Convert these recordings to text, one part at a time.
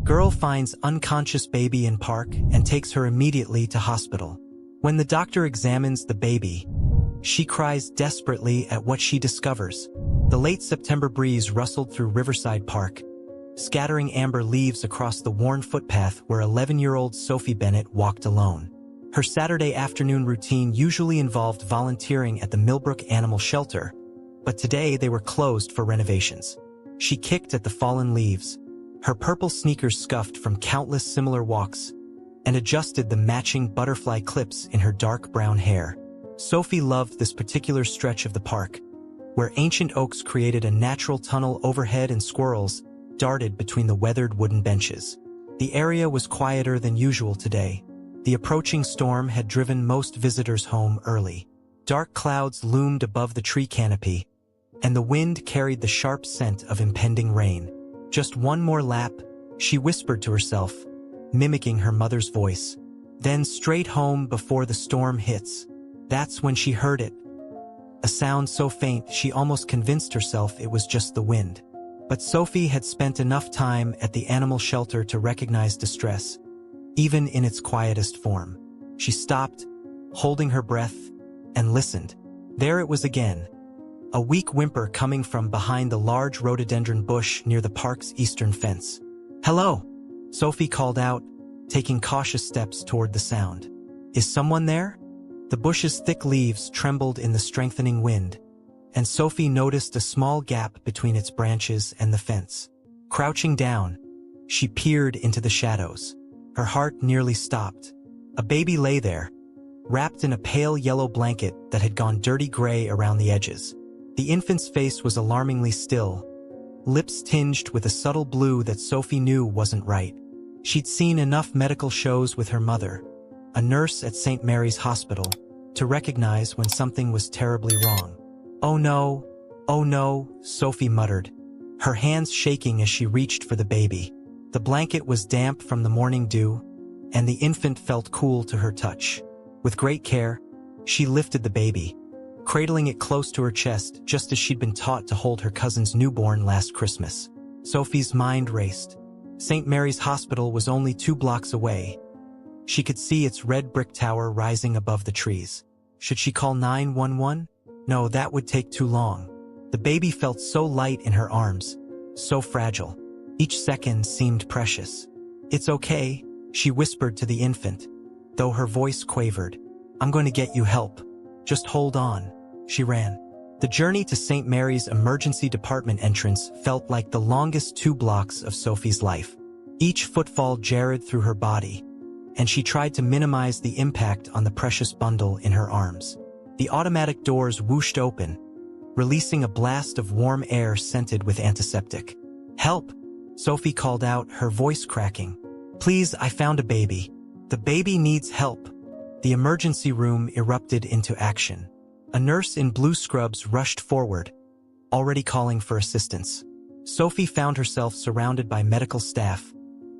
Girl finds unconscious baby in park and takes her immediately to hospital. When the doctor examines the baby, she cries desperately at what she discovers. The late September breeze rustled through Riverside Park, scattering amber leaves across the worn footpath where 11-year-old Sophie Bennett walked alone. Her Saturday afternoon routine usually involved volunteering at the Millbrook Animal Shelter, but today they were closed for renovations. She kicked at the fallen leaves, her purple sneakers scuffed from countless similar walks, and adjusted the matching butterfly clips in her dark brown hair. Sophie loved this particular stretch of the park, where ancient oaks created a natural tunnel overhead and squirrels darted between the weathered wooden benches. The area was quieter than usual today. The approaching storm had driven most visitors home early. Dark clouds loomed above the tree canopy, and the wind carried the sharp scent of impending rain. Just one more lap, she whispered to herself, mimicking her mother's voice. Then straight home before the storm hits. That's when she heard it. A sound so faint she almost convinced herself it was just the wind. But Sophie had spent enough time at the animal shelter to recognize distress, even in its quietest form. She stopped, holding her breath, and listened. There it was again, a weak whimper coming from behind the large rhododendron bush near the park's eastern fence. "Hello," Sophie called out, taking cautious steps toward the sound. "Is someone there?" The bush's thick leaves trembled in the strengthening wind, and Sophie noticed a small gap between its branches and the fence. Crouching down, she peered into the shadows. Her heart nearly stopped. A baby lay there, wrapped in a pale yellow blanket that had gone dirty gray around the edges. The infant's face was alarmingly still, lips tinged with a subtle blue that Sophie knew wasn't right. She'd seen enough medical shows with her mother, a nurse at St. Mary's Hospital, to recognize when something was terribly wrong. "Oh no," Sophie muttered, her hands shaking as she reached for the baby. The blanket was damp from the morning dew, and the infant felt cool to her touch. With great care, she lifted the baby, cradling it close to her chest just as she'd been taught to hold her cousin's newborn last Christmas. Sophie's mind raced. St. Mary's Hospital was only 2 blocks away. She could see its red brick tower rising above the trees. Should she call 911? No, that would take too long. The baby felt so light in her arms, so fragile. Each second seemed precious. "It's okay," she whispered to the infant, though her voice quavered. "I'm going to get you help. Just hold on." She ran. The journey to St. Mary's emergency department entrance felt like the longest 2 blocks of Sophie's life. Each footfall jarred through her body, and she tried to minimize the impact on the precious bundle in her arms. The automatic doors whooshed open, releasing a blast of warm air scented with antiseptic. "Help!" Sophie called out, her voice cracking. "Please, I found a baby. The baby needs help." The emergency room erupted into action. A nurse in blue scrubs rushed forward, already calling for assistance. Sophie found herself surrounded by medical staff,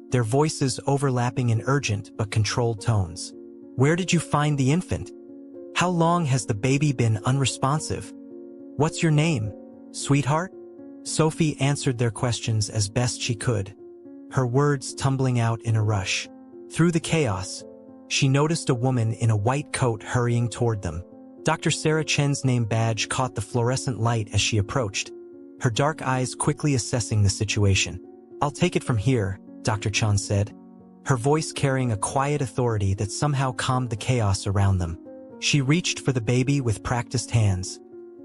their voices overlapping in urgent but controlled tones. "Where did you find the infant? How long has the baby been unresponsive? What's your name, sweetheart?" Sophie answered their questions as best she could, her words tumbling out in a rush. Through the chaos, she noticed a woman in a white coat hurrying toward them. Dr. Sarah Chen's name badge caught the fluorescent light as she approached, her dark eyes quickly assessing the situation. "I'll take it from here," Dr. Chen said, her voice carrying a quiet authority that somehow calmed the chaos around them. She reached for the baby with practiced hands,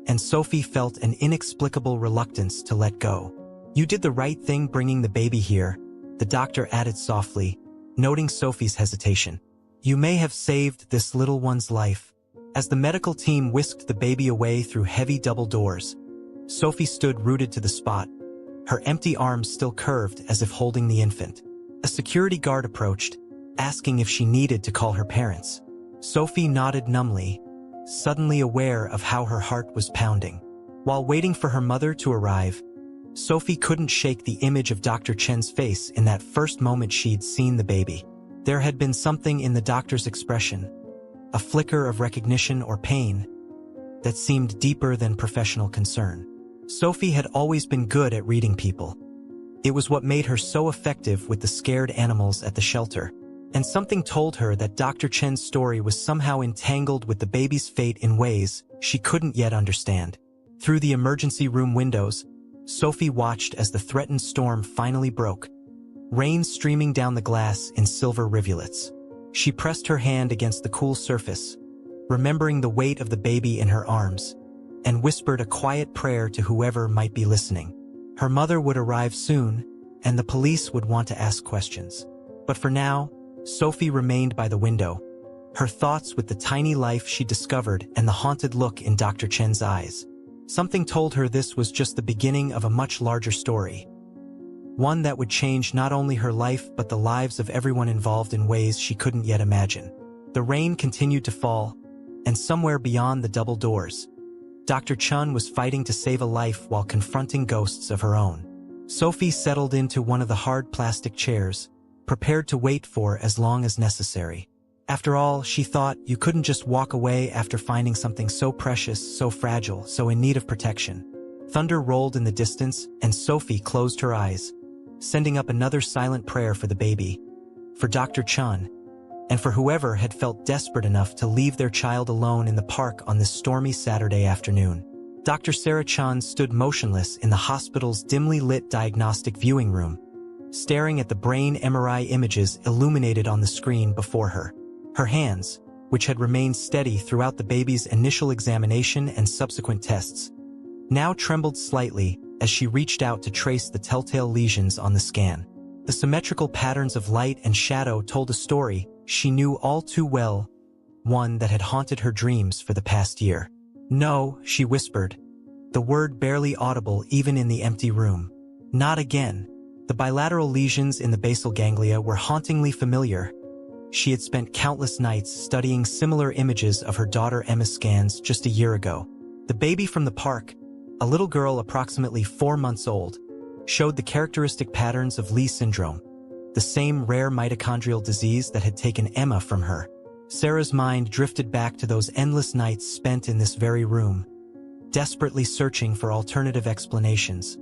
and Sophie felt an inexplicable reluctance to let go. "You did the right thing bringing the baby here," the doctor added softly, noting Sophie's hesitation. "You may have saved this little one's life." As the medical team whisked the baby away through heavy double doors, Sophie stood rooted to the spot, her empty arms still curved as if holding the infant. A security guard approached, asking if she needed to call her parents. Sophie nodded numbly, suddenly aware of how her heart was pounding. While waiting for her mother to arrive, Sophie couldn't shake the image of Dr. Chen's face in that first moment she'd seen the baby. There had been something in the doctor's expression, a flicker of recognition or pain, that seemed deeper than professional concern. Sophie had always been good at reading people, It was what made her so effective with the scared animals at the shelter. And something told her that Dr. Chen's story was somehow entangled with the baby's fate in ways she couldn't yet understand. Through the emergency room windows, Sophie watched as the threatened storm finally broke, rain streaming down the glass in silver rivulets. She pressed her hand against the cool surface, remembering the weight of the baby in her arms, and whispered a quiet prayer to whoever might be listening. Her mother would arrive soon, and the police would want to ask questions. But for now, Sophie remained by the window, her thoughts with the tiny life she discovered and the haunted look in Dr. Chen's eyes. Something told her this was just the beginning of a much larger story, one that would change not only her life but the lives of everyone involved in ways she couldn't yet imagine. The rain continued to fall, and somewhere beyond the double doors, Dr. Chen was fighting to save a life while confronting ghosts of her own. Sophie settled into one of the hard plastic chairs, prepared to wait for as long as necessary. After all, she thought, you couldn't just walk away after finding something so precious, so fragile, so in need of protection. Thunder rolled in the distance, and Sophie closed her eyes, sending up another silent prayer for the baby, for Dr. Chen, and for whoever had felt desperate enough to leave their child alone in the park on this stormy Saturday afternoon. Dr. Sarah Chen stood motionless in the hospital's dimly lit diagnostic viewing room, staring at the brain MRI images illuminated on the screen before her. Her hands, which had remained steady throughout the baby's initial examination and subsequent tests, now trembled slightly as she reached out to trace the telltale lesions on the scan. The symmetrical patterns of light and shadow told a story she knew all too well, one that had haunted her dreams for the past year. "No," she whispered, the word barely audible even in the empty room. "Not again." The bilateral lesions in the basal ganglia were hauntingly familiar. She had spent countless nights studying similar images of her daughter Emma's scans just a year ago. The baby from the park, a little girl approximately 4 months old, showed the characteristic patterns of Leigh syndrome, the same rare mitochondrial disease that had taken Emma from her. Sarah's mind drifted back to those endless nights spent in this very room, desperately searching for alternative explanations,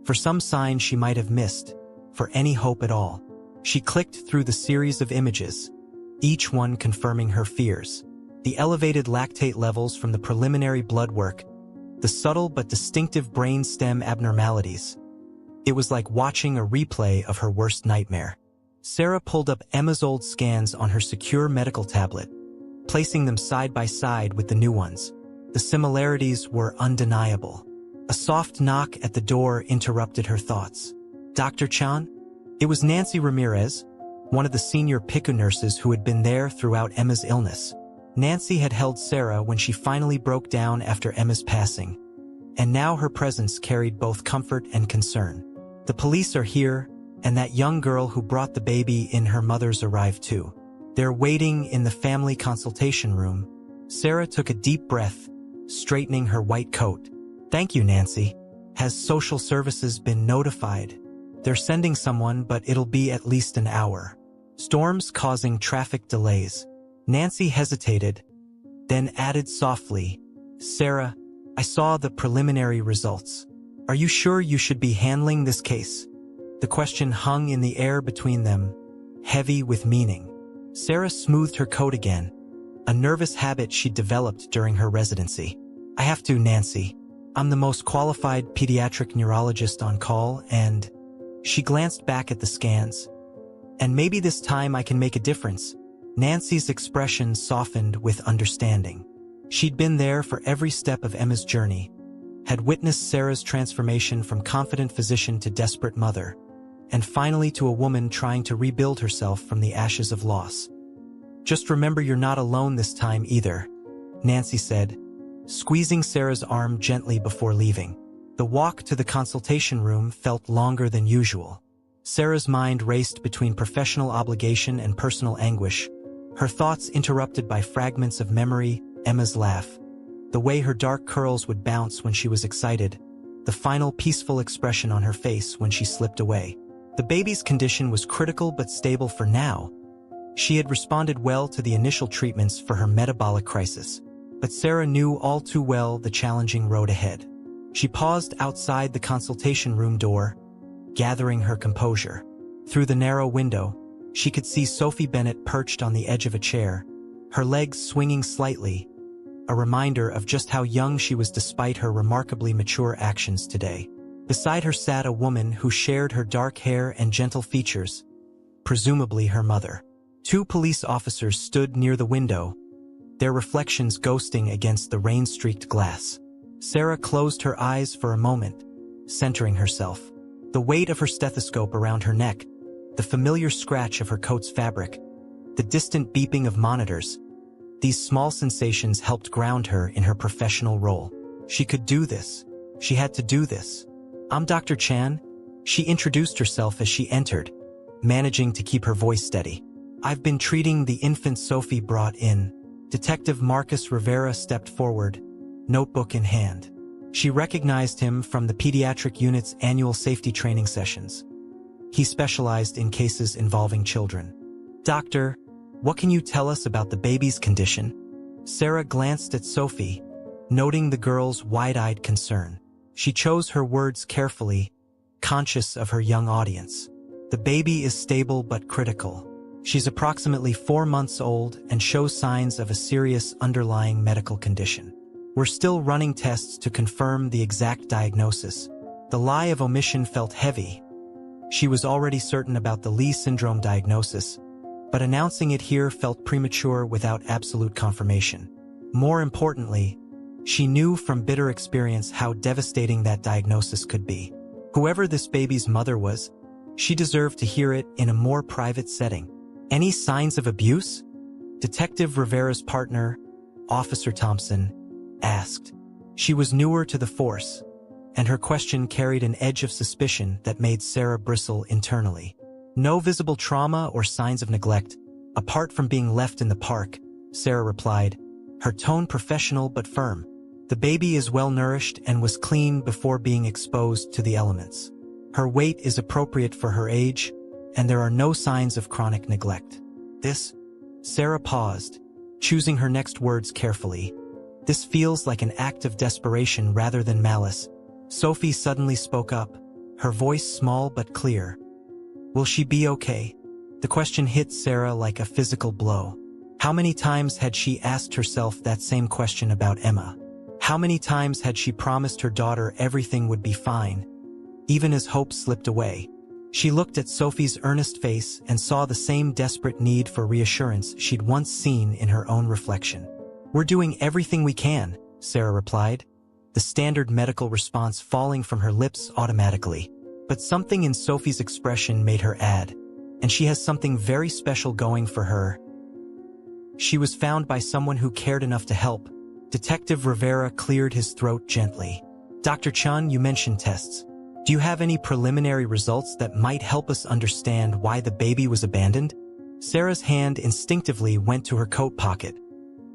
for some sign she might have missed, for any hope at all. She clicked through the series of images, each one confirming her fears. The elevated lactate levels from the preliminary blood work, the subtle but distinctive brain stem abnormalities. It was like watching a replay of her worst nightmare. Sarah pulled up Emma's old scans on her secure medical tablet, placing them side by side with the new ones. The similarities were undeniable. A soft knock at the door interrupted her thoughts. "Dr. Chan?" It was Nancy Ramirez, one of the senior PICU nurses who had been there throughout Emma's illness. Nancy had held Sarah when she finally broke down after Emma's passing, and now her presence carried both comfort and concern. "The police are here, and that young girl who brought the baby in her mother's arrived too. They're waiting in the family consultation room." Sarah took a deep breath, straightening her white coat. "Thank you, Nancy. Has social services been notified?" "They're sending someone, but it'll be at least an hour." Storms causing traffic delays. Nancy hesitated, then added softly, "Sarah, I saw the preliminary results. Are you sure you should be handling this case?" The question hung in the air between them, heavy with meaning. Sarah smoothed her coat again, a nervous habit she'd developed during her residency. "I have to, Nancy. I'm the most qualified pediatric neurologist on call, and..." She glanced back at the scans. "And maybe this time I can make a difference." Nancy's expression softened with understanding. She'd been there for every step of Emma's journey, had witnessed Sarah's transformation from confident physician to desperate mother, and finally to a woman trying to rebuild herself from the ashes of loss. "Just remember you're not alone this time either," Nancy said, squeezing Sarah's arm gently before leaving. The walk to the consultation room felt longer than usual. Sarah's mind raced between professional obligation and personal anguish, her thoughts interrupted by fragments of memory, Emma's laugh, the way her dark curls would bounce when she was excited, the final peaceful expression on her face when she slipped away. The baby's condition was critical but stable for now. She had responded well to the initial treatments for her metabolic crisis, but Sarah knew all too well the challenging road ahead. She paused outside the consultation room door, gathering her composure. Through the narrow window, she could see Sophie Bennett perched on the edge of a chair, her legs swinging slightly, a reminder of just how young she was despite her remarkably mature actions today. Beside her sat a woman who shared her dark hair and gentle features, presumably her mother. Two police officers stood near the window, their reflections ghosting against the rain-streaked glass. Sarah closed her eyes for a moment, centering herself. The weight of her stethoscope around her neck, the familiar scratch of her coat's fabric, the distant beeping of monitors, these small sensations helped ground her in her professional role. She could do this. She had to do this. "I'm Dr. Chan," she introduced herself as she entered, managing to keep her voice steady. "I've been treating the infant Sophie brought in." Detective Marcus Rivera stepped forward, notebook in hand. She recognized him from the pediatric unit's annual safety training sessions. He specialized in cases involving children. "Doctor, what can you tell us about the baby's condition?" Sarah glanced at Sophie, noting the girl's wide-eyed concern. She chose her words carefully, conscious of her young audience. "The baby is stable but critical. She's approximately 4 months old and shows signs of a serious underlying medical condition. We're still running tests to confirm the exact diagnosis." The lie of omission felt heavy. She was already certain about the Leigh syndrome diagnosis, but announcing it here felt premature without absolute confirmation. More importantly, she knew from bitter experience how devastating that diagnosis could be. Whoever this baby's mother was, she deserved to hear it in a more private setting. "Any signs of abuse?" Detective Rivera's partner, Officer Thompson, asked. She was newer to the force, and her question carried an edge of suspicion that made Sarah bristle internally. "No visible trauma or signs of neglect, apart from being left in the park," Sarah replied, her tone professional but firm. "The baby is well-nourished and was clean before being exposed to the elements. Her weight is appropriate for her age, and there are no signs of chronic neglect." "This?" Sarah paused, choosing her next words carefully. "This feels like an act of desperation rather than malice." Sophie suddenly spoke up, her voice small but clear. "Will she be okay?" The question hit Sarah like a physical blow. How many times had she asked herself that same question about Emma? How many times had she promised her daughter everything would be fine, even as hope slipped away? She looked at Sophie's earnest face and saw the same desperate need for reassurance she'd once seen in her own reflection. "We're doing everything we can," Sarah replied, the standard medical response falling from her lips automatically. But something in Sophie's expression made her add, "And she has something very special going for her. She was found by someone who cared enough to help." Detective Rivera cleared his throat gently. "Dr. Chun, you mentioned tests. Do you have any preliminary results that might help us understand why the baby was abandoned?" Sarah's hand instinctively went to her coat pocket,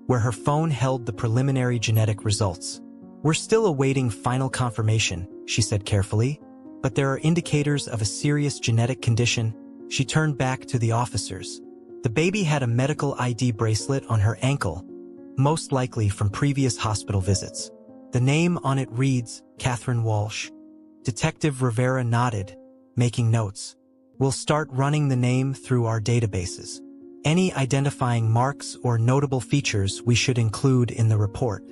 where her phone held the preliminary genetic results. "We're still awaiting final confirmation," she said carefully, "but there are indicators of a serious genetic condition." She turned back to the officers. The baby had a medical ID bracelet on her ankle, most likely from previous hospital visits. The name on it reads, Catherine Walsh. Detective Rivera nodded, making notes. "We'll start running the name through our databases. Any identifying marks or notable features we should include in the report."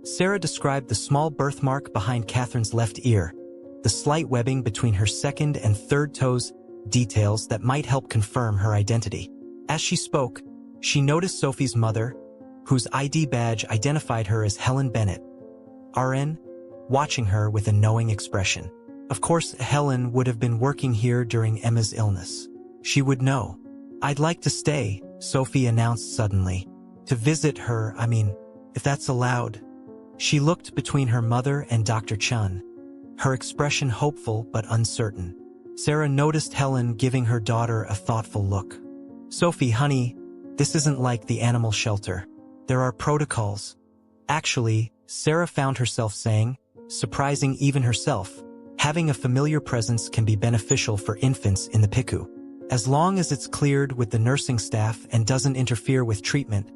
Sarah described the small birthmark behind Catherine's left ear, the slight webbing between her second and third toes, details that might help confirm her identity. As she spoke, she noticed Sophie's mother, whose ID badge identified her as Helen Bennett, RN, watching her with a knowing expression. Of course, Helen would have been working here during Emma's illness. She would know. "I'd like to stay," Sophie announced suddenly. "To visit her, if that's allowed." She looked between her mother and Dr. Chun, her expression hopeful but uncertain. Sarah noticed Helen giving her daughter a thoughtful look. "Sophie, honey, this isn't like the animal shelter. There are protocols." Actually, Sarah found herself saying, surprising even herself, having a familiar presence can be beneficial for infants in the PICU. As long as it's cleared with the nursing staff and doesn't interfere with treatment,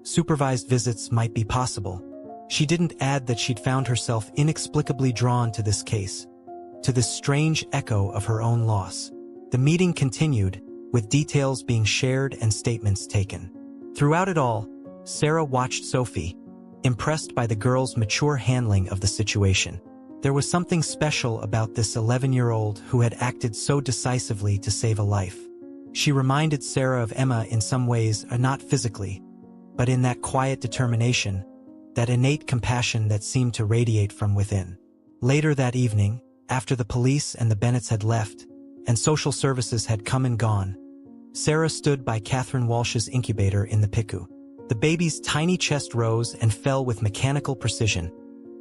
supervised visits might be possible. She didn't add that she'd found herself inexplicably drawn to this case. to this strange echo of her own loss. The meeting continued, with details being shared and statements taken. Throughout it all, Sarah watched Sophie, impressed by the girl's mature handling of the situation. There was something special about this 11-year-old who had acted so decisively to save a life. She reminded Sarah of Emma in some ways, not physically, but in that quiet determination, that innate compassion that seemed to radiate from within. Later that evening, after the police and the Bennetts had left, and social services had come and gone, Sarah stood by Catherine Walsh's incubator in the PICU. The baby's tiny chest rose and fell with mechanical precision,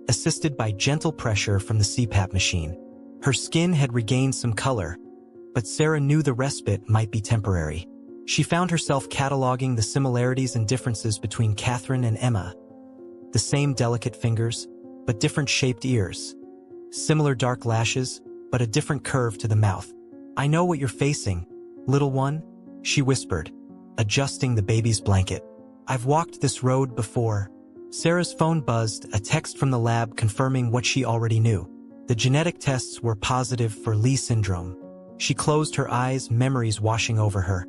assisted by gentle pressure from the CPAP machine. Her skin had regained some color, but Sarah knew the respite might be temporary. She found herself cataloging the similarities and differences between Catherine and Emma. The same delicate fingers, but different shaped ears. Similar dark lashes, but a different curve to the mouth. "I know what you're facing, little one," she whispered, adjusting the baby's blanket. "I've walked this road before." Sarah's phone buzzed, a text from the lab confirming what she already knew. The genetic tests were positive for Leigh syndrome. She closed her eyes, memories washing over her.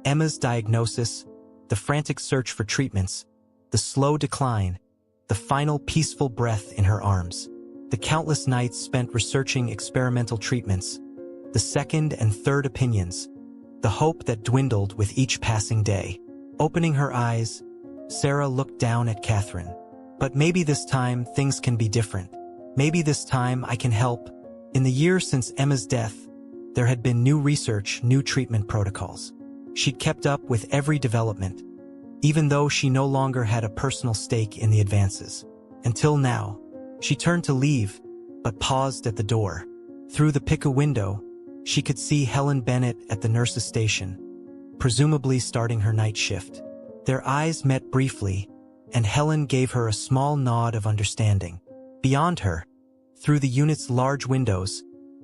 Emma's diagnosis, the frantic search for treatments, the slow decline, the final peaceful breath in her arms. The countless nights spent researching experimental treatments, the second and third opinions, the hope that dwindled with each passing day. Opening her eyes, Sarah looked down at Catherine. "But maybe this time things can be different. Maybe this time I can help." In the year since Emma's death, there had been new research, new treatment protocols. She'd kept up with every development, even though she no longer had a personal stake in the advances. Until now, she turned to leave, but paused at the door. Through the PICU window, she could see Helen Bennett at the nurse's station, presumably starting her night shift. Their eyes met briefly, and Helen gave her a small nod of understanding. Beyond her, through the unit's large windows,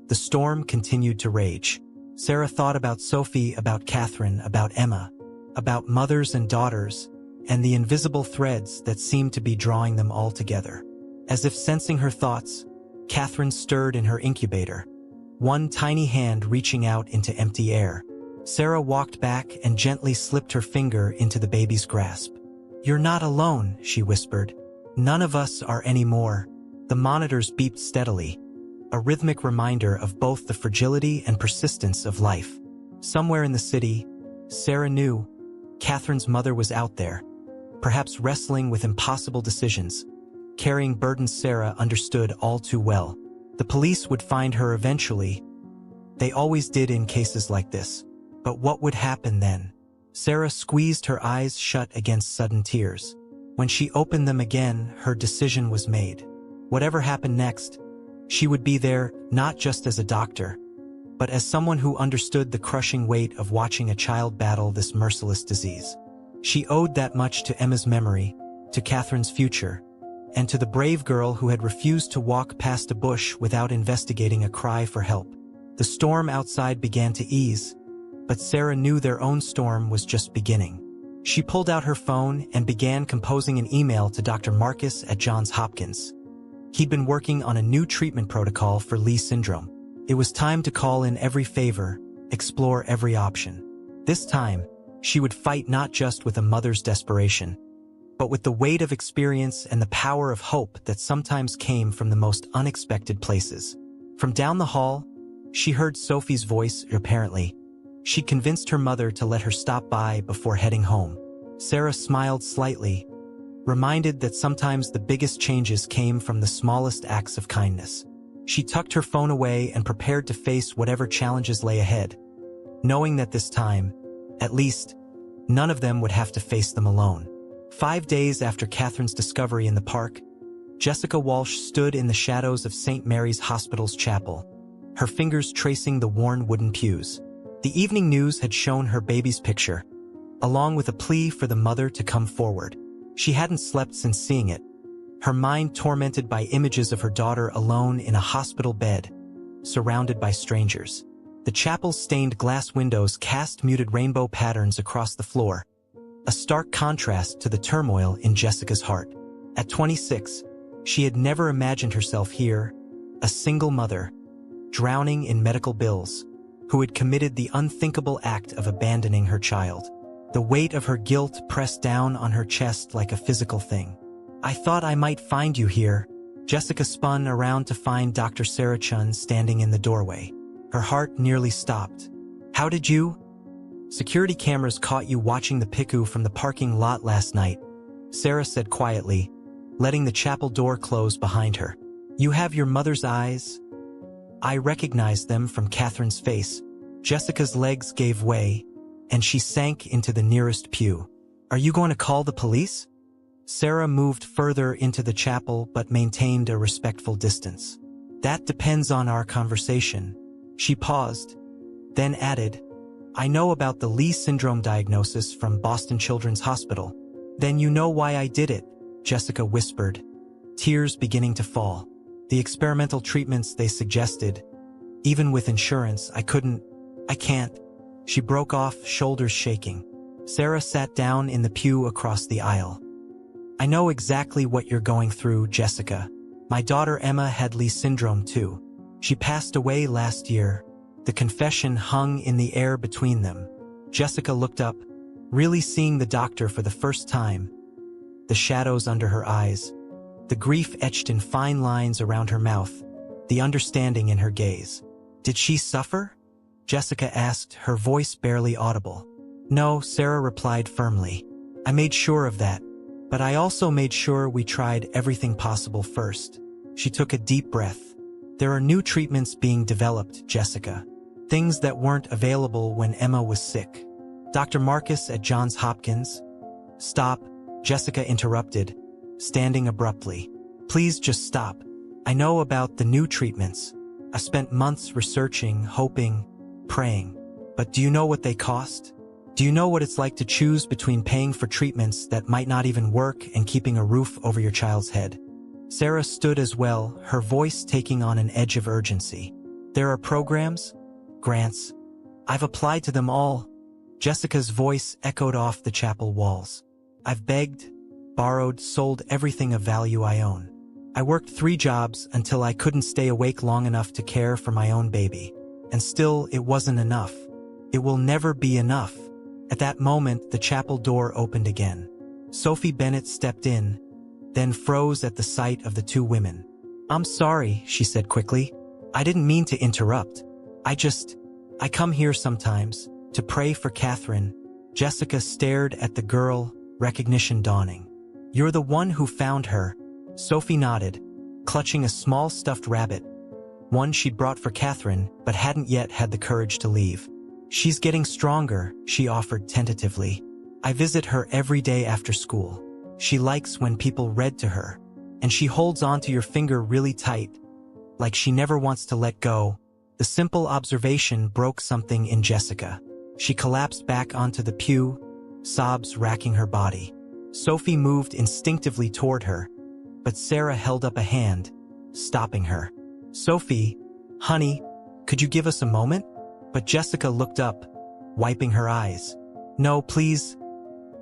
the storm continued to rage. Sarah thought about Sophie, about Catherine, about Emma, about mothers and daughters, and the invisible threads that seemed to be drawing them all together. As if sensing her thoughts, Catherine stirred in her incubator, one tiny hand reaching out into empty air. Sarah walked back and gently slipped her finger into the baby's grasp. "You're not alone," she whispered. "None of us are anymore." The monitors beeped steadily, a rhythmic reminder of both the fragility and persistence of life. Somewhere in the city, Sarah knew, Catherine's mother was out there, perhaps wrestling with impossible decisions, carrying burdens Sarah understood all too well. The police would find her eventually. They always did in cases like this. But what would happen then? Sarah squeezed her eyes shut against sudden tears. When she opened them again, her decision was made. Whatever happened next, she would be there not just as a doctor, but as someone who understood the crushing weight of watching a child battle this merciless disease. She owed that much to Emma's memory, to Catherine's future, and to the brave girl who had refused to walk past a bush without investigating a cry for help. The storm outside began to ease, but Sarah knew their own storm was just beginning. She pulled out her phone and began composing an email to Dr. Marcus at Johns Hopkins. He'd been working on a new treatment protocol for Leigh syndrome. It was time to call in every favor, explore every option. This time, she would fight not just with a mother's desperation, but with the weight of experience and the power of hope that sometimes came from the most unexpected places. From down the hall, she heard Sophie's voice. Apparently, she convinced her mother to let her stop by before heading home. Sarah smiled slightly, reminded that sometimes the biggest changes came from the smallest acts of kindness. She tucked her phone away and prepared to face whatever challenges lay ahead, knowing that this time, at least, none of them would have to face them alone. 5 days after Catherine's discovery in the park, Jessica Walsh stood in the shadows of St. Mary's Hospital's chapel, her fingers tracing the worn wooden pews. The evening news had shown her baby's picture, along with a plea for the mother to come forward. She hadn't slept since seeing it, her mind tormented by images of her daughter alone in a hospital bed, surrounded by strangers. The chapel's stained glass windows cast muted rainbow patterns across the floor, a stark contrast to the turmoil in Jessica's heart. At 26, she had never imagined herself here, a single mother, drowning in medical bills, who had committed the unthinkable act of abandoning her child. The weight of her guilt pressed down on her chest like a physical thing. "I thought I might find you here." Jessica spun around to find Dr. Sarah Chun standing in the doorway. Her heart nearly stopped. "How did you?" "Security cameras caught you watching the PICU from the parking lot last night," Sarah said quietly, letting the chapel door close behind her. "You have your mother's eyes." I recognized them from Catherine's face. Jessica's legs gave way, and she sank into the nearest pew. "Are you going to call the police?" Sarah moved further into the chapel but maintained a respectful distance. "That depends on our conversation." She paused, then added, "I know about the Leigh syndrome diagnosis from Boston Children's Hospital." "Then you know why I did it," Jessica whispered, tears beginning to fall. "The experimental treatments they suggested. Even with insurance, I can't." She broke off, shoulders shaking. Sarah sat down in the pew across the aisle. "I know exactly what you're going through, Jessica. My daughter Emma had Leigh syndrome too. She passed away last year." The confession hung in the air between them. Jessica looked up, really seeing the doctor for the first time. The shadows under her eyes, the grief etched in fine lines around her mouth, the understanding in her gaze. "Did she suffer?" Jessica asked, her voice barely audible. "No," Sarah replied firmly. "I made sure of that. But I also made sure we tried everything possible first." She took a deep breath. "There are new treatments being developed, Jessica. Things that weren't available when Emma was sick. Dr. Marcus at Johns Hopkins—" "Stop," Jessica interrupted, standing abruptly. "Please just stop. I know about the new treatments. I spent months researching, hoping, praying. But do you know what they cost? Do you know what it's like to choose between paying for treatments that might not even work and keeping a roof over your child's head?" Sarah stood as well, her voice taking on an edge of urgency. "There are programs, grants. I've applied to them all." Jessica's voice echoed off the chapel walls. "I've begged, borrowed, sold everything of value I own. I worked 3 jobs until I couldn't stay awake long enough to care for my own baby. And still, it wasn't enough. It will never be enough." At that moment, the chapel door opened again. Sophie Bennett stepped in, then froze at the sight of the 2 women. "I'm sorry," she said quickly. "I didn't mean to interrupt. I come here sometimes to pray for Catherine." Jessica stared at the girl, recognition dawning. "You're the one who found her." Sophie nodded, clutching a small stuffed rabbit, one she'd brought for Catherine but hadn't yet had the courage to leave. "She's getting stronger," she offered tentatively. "I visit her every day after school. She likes when people read to her, and she holds on to your finger really tight, like she never wants to let go." The simple observation broke something in Jessica. She collapsed back onto the pew, sobs racking her body. Sophie moved instinctively toward her, but Sarah held up a hand, stopping her. "Sophie, honey, could you give us a moment?" But Jessica looked up, wiping her eyes. "No, please.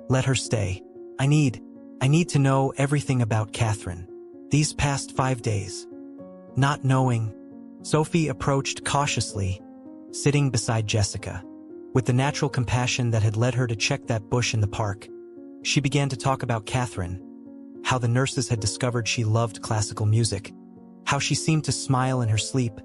Let her stay. I need to know everything about Catherine. These past 5 days. Not knowing." Sophie approached cautiously, sitting beside Jessica. With the natural compassion that had led her to check that bush in the park, she began to talk about Catherine, how the nurses had discovered she loved classical music, how she seemed to smile in her sleep,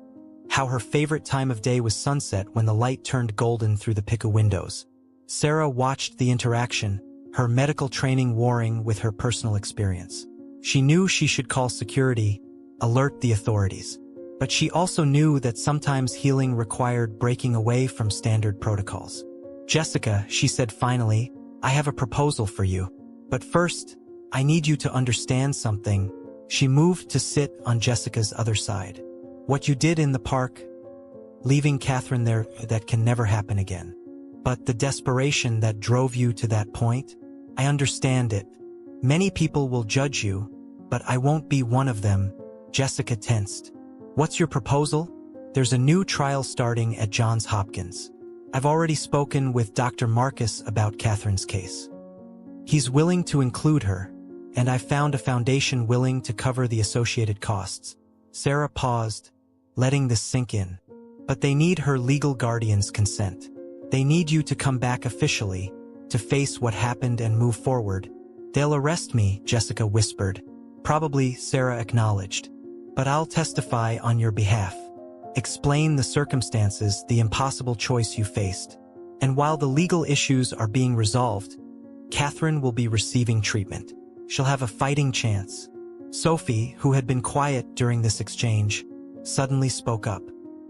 how her favorite time of day was sunset when the light turned golden through the PICU windows. Sarah watched the interaction, her medical training warring with her personal experience. She knew she should call security, alert the authorities. But she also knew that sometimes healing required breaking away from standard protocols. "Jessica," she said finally, "I have a proposal for you. But first, I need you to understand something." She moved to sit on Jessica's other side. "What you did in the park, leaving Catherine there, that can never happen again. But the desperation that drove you to that point, I understand it. Many people will judge you, but I won't be one of them." Jessica tensed. "What's your proposal?" "There's a new trial starting at Johns Hopkins. I've already spoken with Dr. Marcus about Catherine's case. He's willing to include her, and I've found a foundation willing to cover the associated costs." Sarah paused, letting this sink in. But they need her legal guardian's consent. They need you to come back officially, to face what happened and move forward. They'll arrest me, Jessica whispered. Probably, Sarah acknowledged. But I'll testify on your behalf. Explain the circumstances, the impossible choice you faced. And while the legal issues are being resolved, Catherine will be receiving treatment. She'll have a fighting chance. Sophie, who had been quiet during this exchange, suddenly spoke up.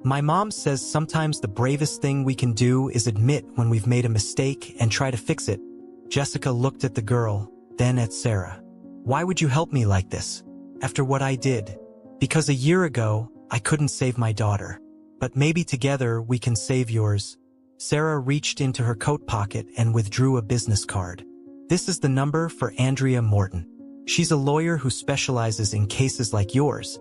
My mom says sometimes the bravest thing we can do is admit when we've made a mistake and try to fix it. Jessica looked at the girl, then at Sarah. Why would you help me like this? After what I did? Because a year ago, I couldn't save my daughter. But maybe together we can save yours. Sarah reached into her coat pocket and withdrew a business card. This is the number for Andrea Morton. She's a lawyer who specializes in cases like yours,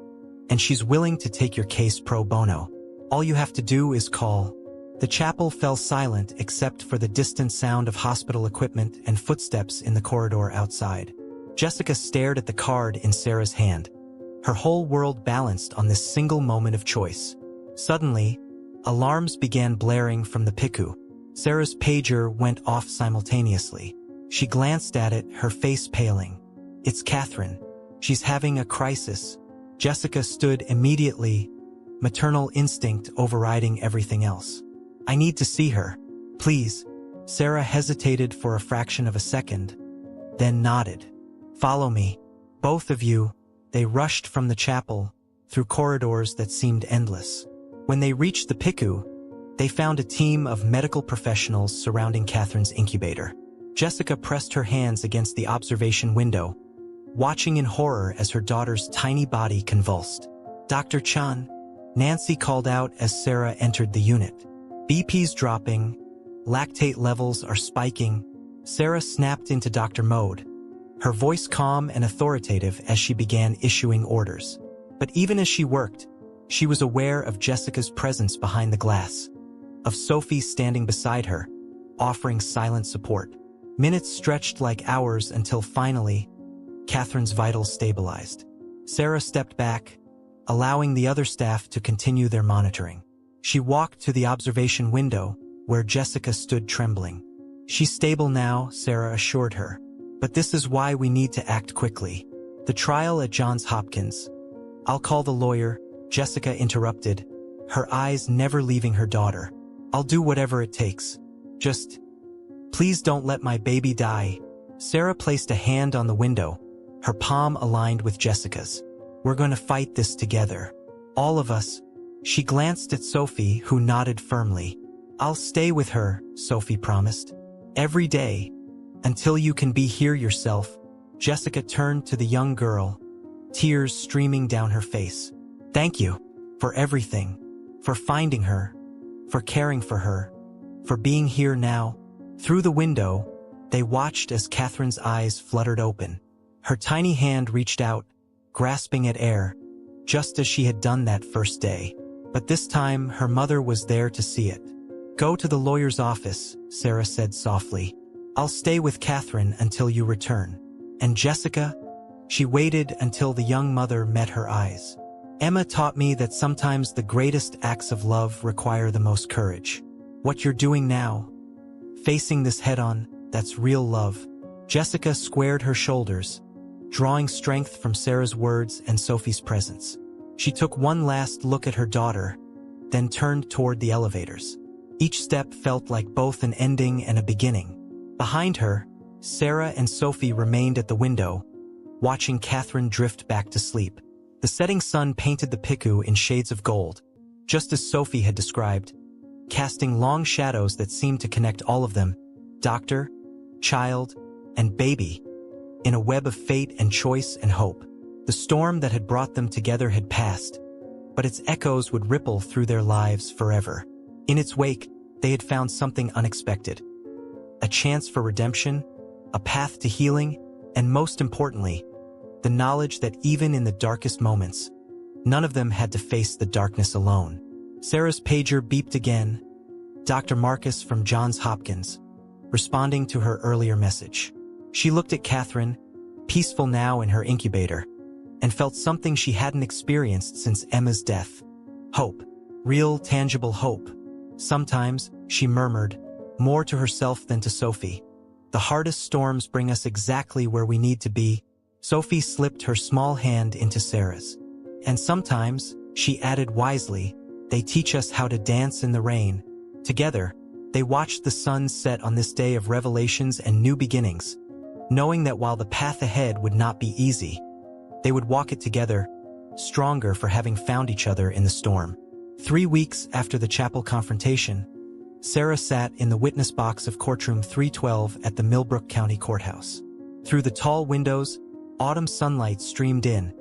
and she's willing to take your case pro bono. All you have to do is call. The chapel fell silent except for the distant sound of hospital equipment and footsteps in the corridor outside. Jessica stared at the card in Sarah's hand. Her whole world balanced on this single moment of choice. Suddenly, alarms began blaring from the PICU. Sarah's pager went off simultaneously. She glanced at it, her face paling. It's Catherine. She's having a crisis. Jessica stood immediately, maternal instinct overriding everything else. I need to see her. Please. Sarah hesitated for a fraction of a second, then nodded. Follow me. Both of you. They rushed from the chapel, through corridors that seemed endless. When they reached the PICU, they found a team of medical professionals surrounding Catherine's incubator. Jessica pressed her hands against the observation window, watching in horror as her daughter's tiny body convulsed. Dr. Chan, Nancy called out as Sarah entered the unit. BP's dropping, lactate levels are spiking. Sarah snapped into doctor mode, her voice calm and authoritative as she began issuing orders. But even as she worked, she was aware of Jessica's presence behind the glass, of Sophie standing beside her, offering silent support. Minutes stretched like hours until finally, Catherine's vitals stabilized. Sarah stepped back, allowing the other staff to continue their monitoring. She walked to the observation window, where Jessica stood trembling. She's stable now, Sarah assured her. But this is why we need to act quickly. The trial at Johns Hopkins. I'll call the lawyer, Jessica interrupted, her eyes never leaving her daughter. I'll do whatever it takes. Just, please don't let my baby die. Sarah placed a hand on the window, her palm aligned with Jessica's. We're going to fight this together. All of us. She glanced at Sophie, who nodded firmly. I'll stay with her, Sophie promised. Every day. Until you can be here yourself. Jessica turned to the young girl, tears streaming down her face. Thank you. For everything. For finding her. For caring for her. For being here now. Through the window, they watched as Catherine's eyes fluttered open. Her tiny hand reached out, grasping at air, just as she had done that first day. But this time, her mother was there to see it. Go to the lawyer's office, Sarah said softly. I'll stay with Catherine until you return. And Jessica? She waited until the young mother met her eyes. Emma taught me that sometimes the greatest acts of love require the most courage. What you're doing now, facing this head-on, that's real love. Jessica squared her shoulders, drawing strength from Sarah's words and Sophie's presence. She took one last look at her daughter, then turned toward the elevators. Each step felt like both an ending and a beginning. Behind her, Sarah and Sophie remained at the window, watching Catherine drift back to sleep. The setting sun painted the PICU in shades of gold, just as Sophie had described, casting long shadows that seemed to connect all of them, doctor, child, and baby, in a web of fate and choice and hope. The storm that had brought them together had passed, but its echoes would ripple through their lives forever. In its wake, they had found something unexpected. A chance for redemption, a path to healing, and most importantly, the knowledge that even in the darkest moments, none of them had to face the darkness alone. Sarah's pager beeped again, Dr. Marcus from Johns Hopkins, responding to her earlier message. She looked at Catherine, peaceful now in her incubator, and felt something she hadn't experienced since Emma's death. Hope. Real, tangible hope. Sometimes, she murmured, more to herself than to Sophie. The hardest storms bring us exactly where we need to be. Sophie slipped her small hand into Sarah's. And sometimes, she added wisely, they teach us how to dance in the rain. Together, they watched the sun set on this day of revelations and new beginnings, knowing that while the path ahead would not be easy, they would walk it together, stronger for having found each other in the storm. 3 weeks after the chapel confrontation, Sarah sat in the witness box of courtroom 312 at the Millbrook County Courthouse. Through the tall windows, autumn sunlight streamed in,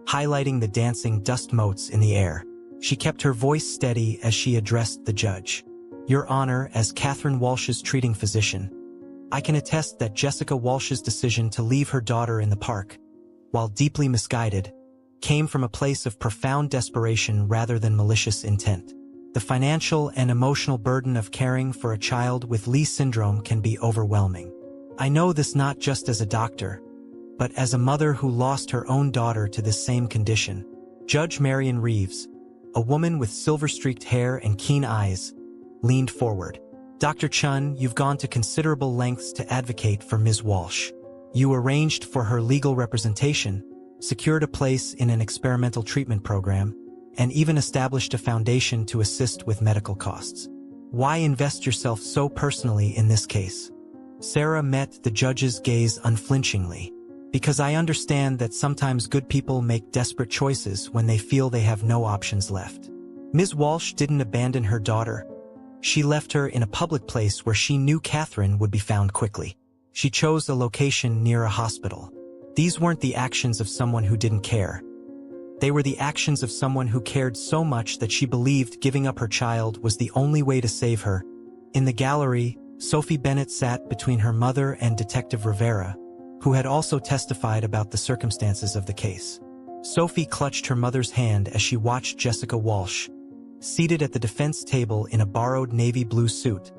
highlighting the dancing dust motes in the air. She kept her voice steady as she addressed the judge. Your Honor, as Catherine Walsh's treating physician, I can attest that Jessica Walsh's decision to leave her daughter in the park, while deeply misguided, came from a place of profound desperation rather than malicious intent. The financial and emotional burden of caring for a child with Leigh syndrome can be overwhelming. I know this not just as a doctor, but as a mother who lost her own daughter to this same condition. Judge Marion Reeves, a woman with silver-streaked hair and keen eyes, leaned forward. Dr. Chun, you've gone to considerable lengths to advocate for Ms. Walsh. You arranged for her legal representation, secured a place in an experimental treatment program, and even established a foundation to assist with medical costs. Why invest yourself so personally in this case? Sarah met the judge's gaze unflinchingly. Because I understand that sometimes good people make desperate choices when they feel they have no options left. Ms. Walsh didn't abandon her daughter. She left her in a public place where she knew Catherine would be found quickly. She chose a location near a hospital. These weren't the actions of someone who didn't care. They were the actions of someone who cared so much that she believed giving up her child was the only way to save her. In the gallery, Sophie Bennett sat between her mother and Detective Rivera, who had also testified about the circumstances of the case. Sophie clutched her mother's hand as she watched Jessica Walsh, seated at the defense table in a borrowed navy blue suit,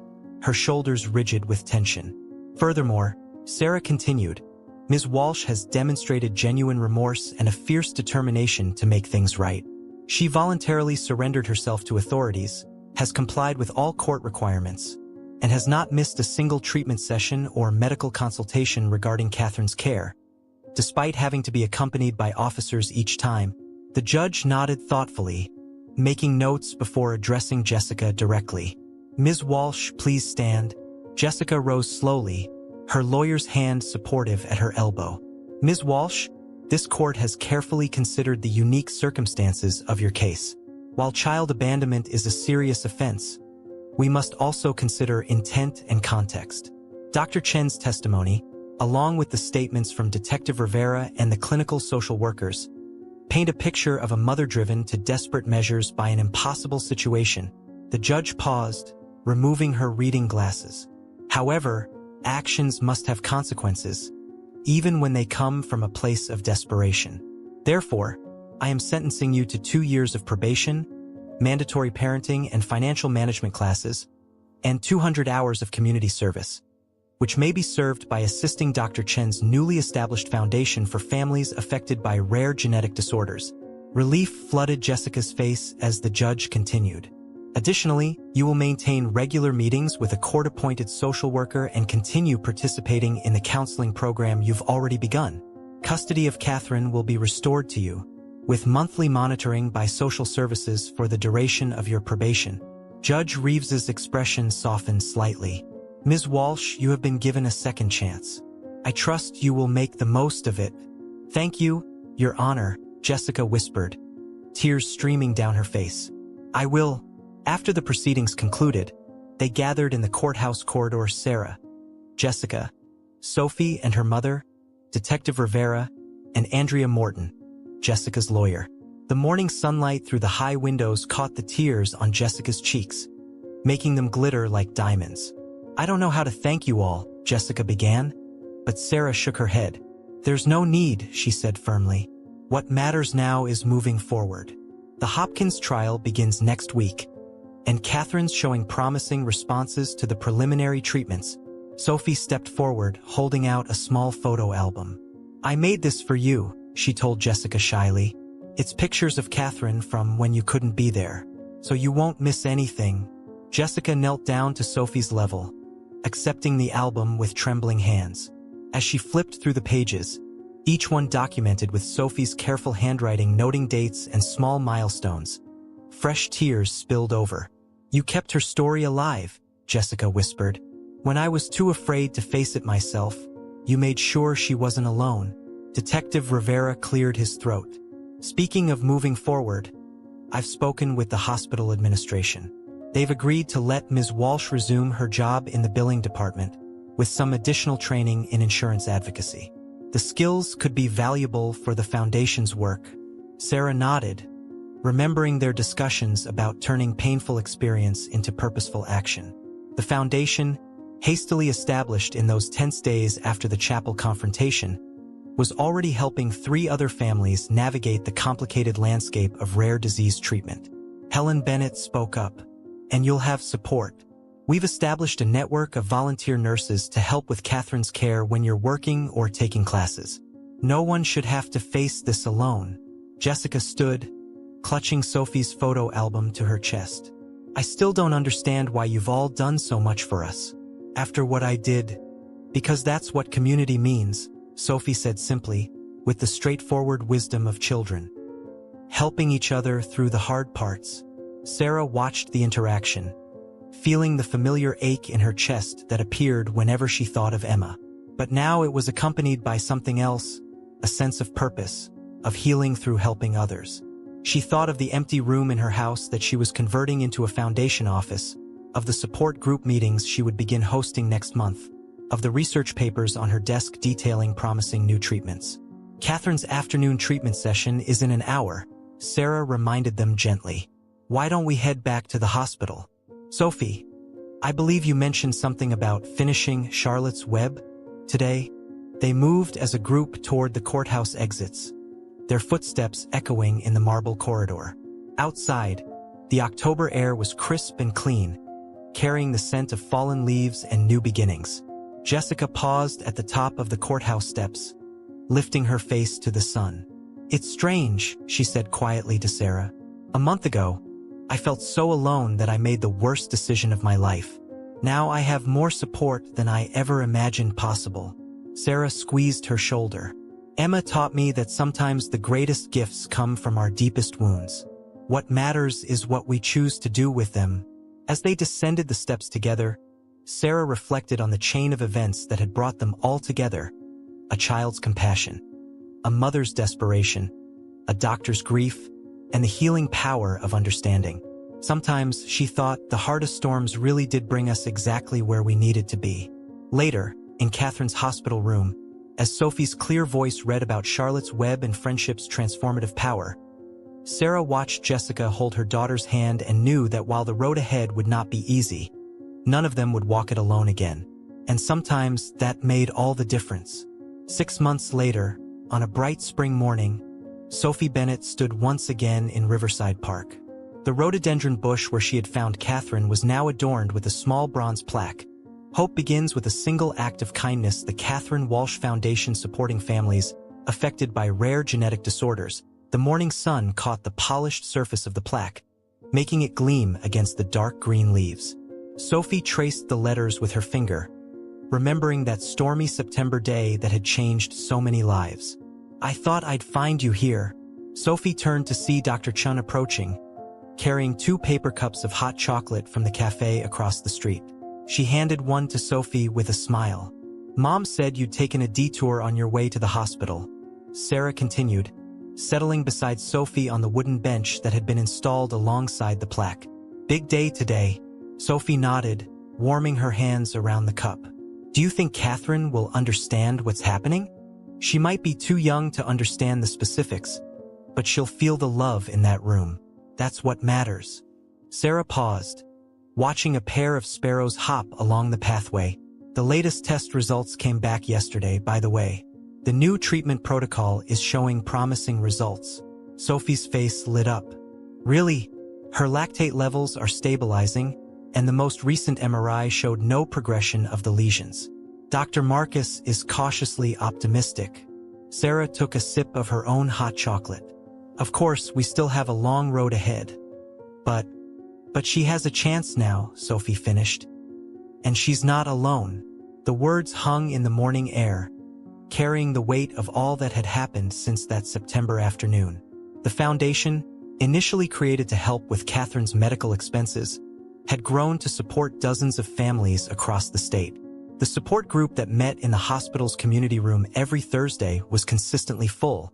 her shoulders rigid with tension. Furthermore, Sarah continued, Ms. Walsh has demonstrated genuine remorse and a fierce determination to make things right. She voluntarily surrendered herself to authorities, has complied with all court requirements, and has not missed a single treatment session or medical consultation regarding Catherine's care. Despite having to be accompanied by officers each time, the judge nodded thoughtfully, making notes before addressing Jessica directly. Ms. Walsh, please stand. Jessica rose slowly, her lawyer's hand supportive at her elbow. Ms. Walsh, this court has carefully considered the unique circumstances of your case. While child abandonment is a serious offense, we must also consider intent and context. Dr. Chen's testimony, along with the statements from Detective Rivera and the clinical social workers, paint a picture of a mother driven to desperate measures by an impossible situation. The judge paused, removing her reading glasses. However, actions must have consequences, even when they come from a place of desperation. Therefore, I am sentencing you to 2 years of probation, mandatory parenting and financial management classes, and 200 hours of community service, which may be served by assisting Dr. Chen's newly established foundation for families affected by rare genetic disorders. Relief flooded Jessica's face as the judge continued. Additionally, you will maintain regular meetings with a court-appointed social worker and continue participating in the counseling program you've already begun. Custody of Catherine will be restored to you, with monthly monitoring by social services for the duration of your probation. Judge Reeves's expression softened slightly. Ms. Walsh, you have been given a second chance. I trust you will make the most of it. Thank you, Your Honor, Jessica whispered, tears streaming down her face. I will. After the proceedings concluded, they gathered in the courthouse corridor. Sarah, Jessica, Sophie and her mother, Detective Rivera, and Andrea Morton, Jessica's lawyer. The morning sunlight through the high windows caught the tears on Jessica's cheeks, making them glitter like diamonds. I don't know how to thank you all, Jessica began, but Sarah shook her head. There's no need, she said firmly. What matters now is moving forward. The Hopkins trial begins next week, and Catherine's showing promising responses to the preliminary treatments. Sophie stepped forward, holding out a small photo album. I made this for you, she told Jessica shyly. It's pictures of Catherine from when you couldn't be there. so you won't miss anything." Jessica knelt down to Sophie's level, accepting the album with trembling hands. As she flipped through the pages, each one documented with Sophie's careful handwriting, noting dates and small milestones, fresh tears spilled over. "You kept her story alive," Jessica whispered. "When I was too afraid to face it myself, you made sure she wasn't alone." Detective Rivera cleared his throat. "Speaking of moving forward, I've spoken with the hospital administration. They've agreed to let Ms. Walsh resume her job in the billing department, with some additional training in insurance advocacy. The skills could be valuable for the foundation's work." Sarah nodded, remembering their discussions about turning painful experience into purposeful action. The foundation, hastily established in those tense days after the chapel confrontation, was already helping 3 other families navigate the complicated landscape of rare disease treatment. Helen Bennett spoke up. "And you'll have support. We've established a network of volunteer nurses to help with Catherine's care when you're working or taking classes. No one should have to face this alone." Jessica stood, clutching Sophie's photo album to her chest. "I still don't understand why you've all done so much for us after what I did." "Because that's what community means," Sophie said simply, with the straightforward wisdom of children. "Helping each other through the hard parts." Sarah watched the interaction, feeling the familiar ache in her chest that appeared whenever she thought of Emma. But now it was accompanied by something else, a sense of purpose, of healing through helping others. She thought of the empty room in her house that she was converting into a foundation office, of the support group meetings she would begin hosting next month, of the research papers on her desk detailing promising new treatments. "Catherine's afternoon treatment session is in an hour," Sarah reminded them gently. "Why don't we head back to the hospital?" "Sophie, I believe you mentioned something about finishing Charlotte's Web today." They moved as a group toward the courthouse exits, their footsteps echoing in the marble corridor. Outside, the October air was crisp and clean, carrying the scent of fallen leaves and new beginnings. Jessica paused at the top of the courthouse steps, lifting her face to the sun. "It's strange," she said quietly to Sarah. "A month ago, I felt so alone that I made the worst decision of my life. Now I have more support than I ever imagined possible." Sarah squeezed her shoulder. "Emma taught me that sometimes the greatest gifts come from our deepest wounds. What matters is what we choose to do with them." As they descended the steps together, Sarah reflected on the chain of events that had brought them all together: a child's compassion, a mother's desperation, a doctor's grief, and the healing power of understanding. Sometimes, she thought, the hardest storms really did bring us exactly where we needed to be. Later, in Catherine's hospital room, as Sophie's clear voice read about Charlotte's Web and friendship's transformative power, Sarah watched Jessica hold her daughter's hand and knew that while the road ahead would not be easy, none of them would walk it alone again. And sometimes that made all the difference. 6 months later, on a bright spring morning, Sophie Bennett stood once again in Riverside Park. The rhododendron bush where she had found Catherine was now adorned with a small bronze plaque. "Hope begins with a single act of kindness. The Catherine Walsh Foundation supporting families affected by rare genetic disorders." The morning sun caught the polished surface of the plaque, making it gleam against the dark green leaves. Sophie traced the letters with her finger, remembering that stormy September day that had changed so many lives. "I thought I'd find you here." Sophie turned to see Dr. Chun approaching, carrying 2 paper cups of hot chocolate from the cafe across the street. She handed one to Sophie with a smile. "Mom said you'd taken a detour on your way to the hospital," Sarah continued, settling beside Sophie on the wooden bench that had been installed alongside the plaque. "Big day today." Sophie nodded, warming her hands around the cup. "Do you think Catherine will understand what's happening?" "She might be too young to understand the specifics, but she'll feel the love in that room. That's what matters." Sarah paused, watching a pair of sparrows hop along the pathway. "The latest test results came back yesterday, by the way. The new treatment protocol is showing promising results." Sophie's face lit up. "Really? Her lactate levels are stabilizing, and the most recent MRI showed no progression of the lesions. Dr. Marcus is cautiously optimistic." Sarah took a sip of her own hot chocolate. "Of course, we still have a long road ahead. But But she has a chance now, Sophie finished. And she's not alone. The words hung in the morning air, carrying the weight of all that had happened since that September afternoon. The foundation, initially created to help with Catherine's medical expenses, had grown to support dozens of families across the state. The support group that met in the hospital's community room every Thursday was consistently full,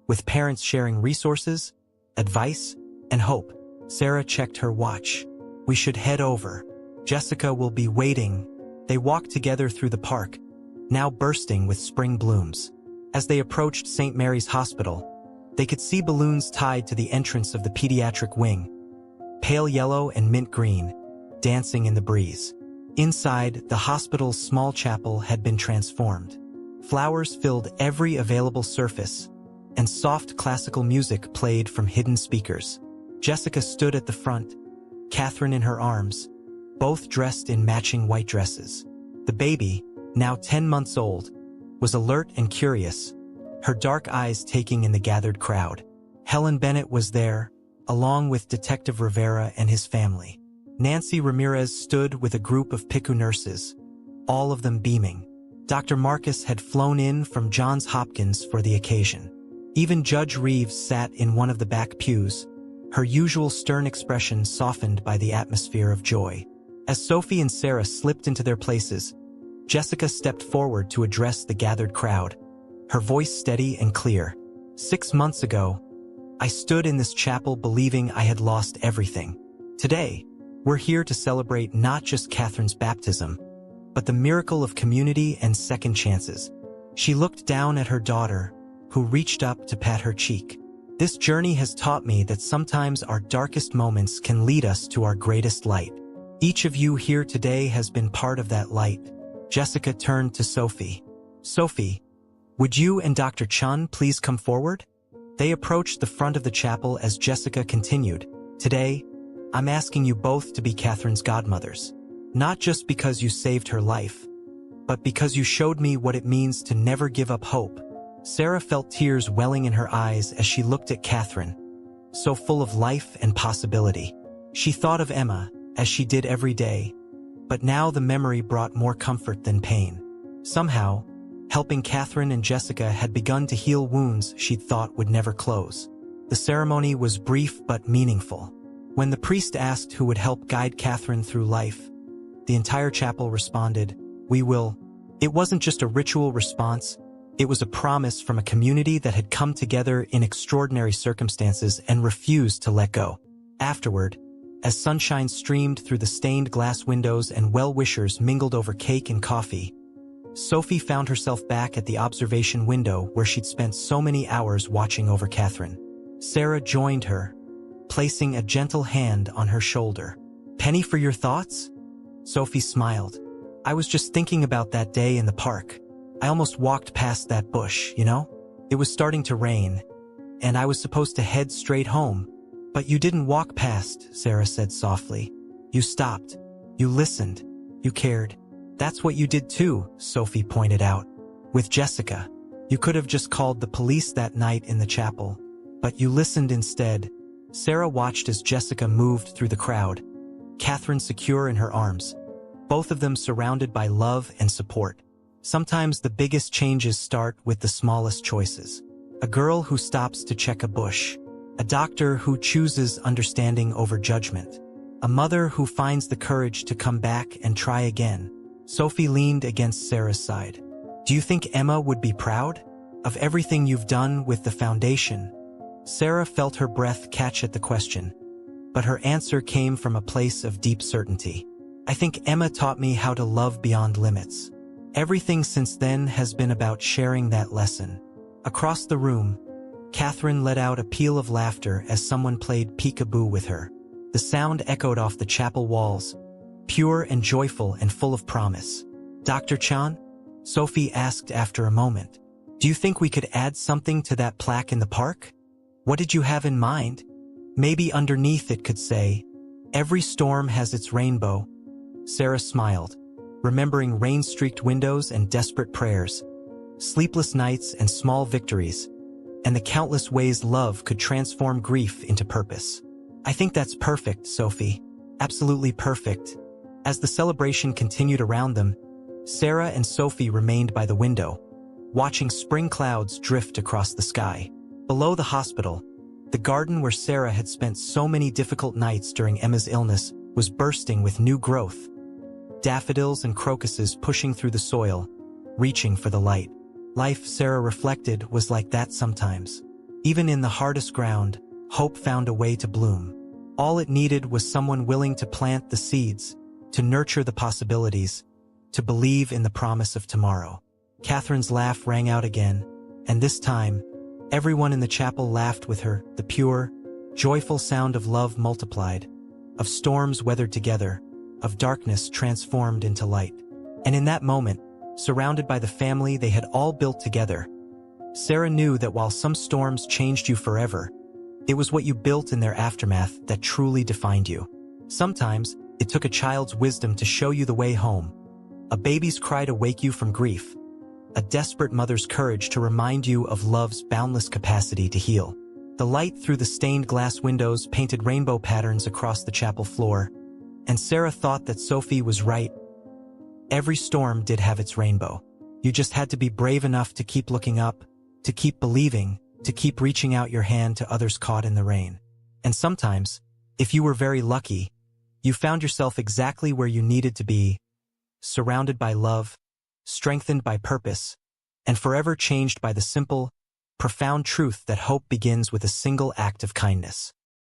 with parents sharing resources, advice, and hope. Sarah checked her watch. We should head over. Jessica will be waiting. They walked together through the park, now bursting with spring blooms. As they approached St. Mary's Hospital, they could see balloons tied to the entrance of the pediatric wing, pale yellow and mint green, dancing in the breeze. Inside, the hospital's small chapel had been transformed. Flowers filled every available surface, and soft classical music played from hidden speakers. Jessica stood at the front, Catherine in her arms, both dressed in matching white dresses. The baby, now 10 months old, was alert and curious, her dark eyes taking in the gathered crowd. Helen Bennett was there, along with Detective Rivera and his family. Nancy Ramirez stood with a group of PICU nurses, all of them beaming. Dr. Marcus had flown in from Johns Hopkins for the occasion. Even Judge Reeves sat in one of the back pews, her usual stern expression softened by the atmosphere of joy. As Sophie and Sarah slipped into their places, Jessica stepped forward to address the gathered crowd, her voice steady and clear. 6 months ago, I stood in this chapel believing I had lost everything. Today, we're here to celebrate not just Catherine's baptism, but the miracle of community and second chances. She looked down at her daughter, who reached up to pat her cheek. This journey has taught me that sometimes our darkest moments can lead us to our greatest light. Each of you here today has been part of that light. Jessica turned to Sophie. Sophie, would you and Dr. Chun please come forward? They approached the front of the chapel as Jessica continued. Today, I'm asking you both to be Catherine's godmothers. Not just because you saved her life, but because you showed me what it means to never give up hope. Sarah felt tears welling in her eyes as she looked at Catherine, so full of life and possibility. She thought of Emma, as she did every day, but now the memory brought more comfort than pain. Somehow, helping Catherine and Jessica had begun to heal wounds she'd thought would never close. The ceremony was brief but meaningful. When the priest asked who would help guide Catherine through life, the entire chapel responded, "We will." It wasn't just a ritual response, it was a promise from a community that had come together in extraordinary circumstances and refused to let go. Afterward, as sunshine streamed through the stained glass windows and well-wishers mingled over cake and coffee, Sophie found herself back at the observation window where she'd spent so many hours watching over Catherine. Sarah joined her, placing a gentle hand on her shoulder. "Penny for your thoughts?" Sophie smiled. "I was just thinking about that day in the park. I almost walked past that bush, you know? It was starting to rain, and I was supposed to head straight home. But you didn't walk past," Sarah said softly. "You stopped. You listened. You cared." "That's what you did too," Sophie pointed out. "With Jessica. You could have just called the police that night in the chapel, but you listened instead." Sarah watched as Jessica moved through the crowd, Catherine secure in her arms, both of them surrounded by love and support. Sometimes the biggest changes start with the smallest choices. A girl who stops to check a bush, a doctor who chooses understanding over judgment, a mother who finds the courage to come back and try again. Sophie leaned against Sarah's side. "Do you think Emma would be proud of everything you've done with the foundation?" Sarah felt her breath catch at the question, but her answer came from a place of deep certainty. "I think Emma taught me how to love beyond limits. Everything since then has been about sharing that lesson." Across the room, Catherine let out a peal of laughter as someone played peekaboo with her. The sound echoed off the chapel walls, pure and joyful and full of promise. "Dr. Chan?" Sophie asked after a moment. "Do you think we could add something to that plaque in the park? What did you have in mind? Maybe underneath it could say, 'Every storm has its rainbow.'" Sarah smiled, remembering rain-streaked windows and desperate prayers, sleepless nights and small victories, and the countless ways love could transform grief into purpose. "I think that's perfect, Sophie. absolutely perfect. As the celebration continued around them, Sarah and Sophie remained by the window, watching spring clouds drift across the sky. Below the hospital, the garden where Sarah had spent so many difficult nights during Emma's illness was bursting with new growth. Daffodils and crocuses pushing through the soil, reaching for the light. Life, Sarah reflected, was like that sometimes. Even in the hardest ground, hope found a way to bloom. All it needed was someone willing to plant the seeds, to nurture the possibilities, to believe in the promise of tomorrow. Catherine's laugh rang out again, and this time, everyone in the chapel laughed with her, the pure, joyful sound of love multiplied, of storms weathered together, of darkness transformed into light. And in that moment, surrounded by the family they had all built together, Sarah knew that while some storms changed you forever, it was what you built in their aftermath that truly defined you. Sometimes, it took a child's wisdom to show you the way home, a baby's cry to wake you from grief, a desperate mother's courage to remind you of love's boundless capacity to heal. The light through the stained glass windows painted rainbow patterns across the chapel floor, and Sarah thought that Sophie was right. Every storm did have its rainbow. You just had to be brave enough to keep looking up, to keep believing, to keep reaching out your hand to others caught in the rain. And sometimes, if you were very lucky, you found yourself exactly where you needed to be, surrounded by love, strengthened by purpose, and forever changed by the simple, profound truth that hope begins with a single act of kindness.